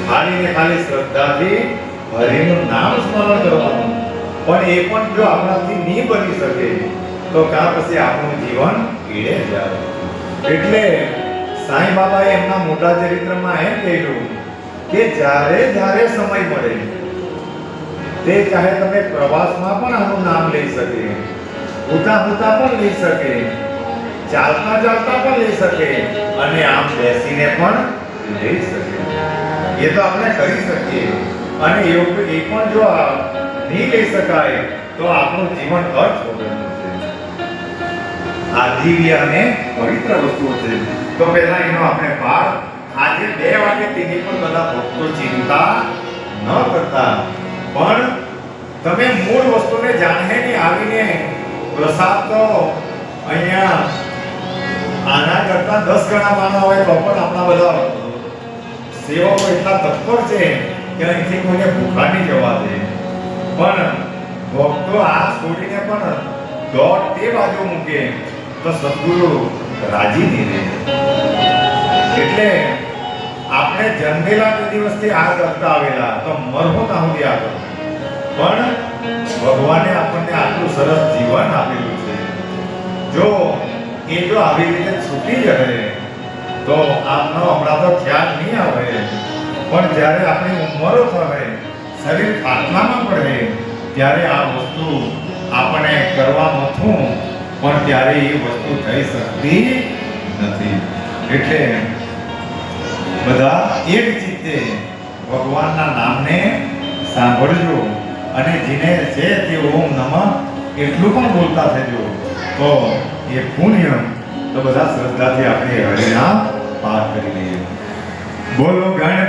ખાલી ને ખાલી શ્રદ્ધાથી હરિનું નામ સ્મરણ કરવાનું. પણ એ પણ જો આપણાથી નહીં બની શકે તો કાં પછી આપણું જીવન પીડે જાય. એટલે સાંઈ બાબાએ એમના મોટા ચરિત્રમાં એમ કહ્યું કે જ્યારે જ્યારે સમય મળે તે ચાહે તમે પ્રવાસમાં પણ આનું નામ લઈ શકે, ઉતા પણ લઈ શકે, ચાલતા પણ લઈ શકે અને આમ બેસીને પણ લઈ શકે. એ તો આપણે કરી શકીએ. અને એ પણ જો નહીં લઈ શકાય તો આપણું જીવન અર્થ વગરનું છે. આ દિવ્ય અને પવિત્ર વસ્તુઓ છે. તો પહેલા એનો આપણે પાઠ આજે 2 વાગે તેની પણ બધા ભક્તો ચિંતા ન કરતા, પણ તમે મૂળ વસ્તુને જાણે ને આવીને પ્રસાદ તો અહીંયા આના કરતા 10 ગણા માનો હોય તો પણ આપણા બધા સેવકો એટલા તત્પર છે કે અહીંથી કોઈને ભૂખા નહીં જવા દે. પણ ભક્તો આ છોડીને પણ દોડ તે બાજુ મૂકે તો સદગુરુ રાજી નહીં રહે. એટલે આપણે જન્મેલા તે દિવસથી આ કરતા આવેલા તો મરહો ના સુધી આ કરતા. પણ ભગવાને આપણને આટલું સરસ જીવન આપેલું છે. જો આવી રીતે છૂટી જશે તો આપનો હમણાં તો ખ્યાલ નહીં આવે, પણ જ્યારે આપણી ઉંમરો થાય, શરીર આત્મામાં પડે ત્યારે આ વસ્તુ આપણે કરવા મથું પણ ત્યારે એ વસ્તુ થઈ શકતી નથી. એટલે બધા એક ચિત્તે ભગવાનના નામને સાંભળજો અને જેને છે તે ઓમ નમઃ એટલું પણ બોલતા થજો તો એ પુણ્ય. તો બધા શ્રદ્ધાથી આપણે હરિનામ પાઠ કરી લઈએ. બોલો ગણ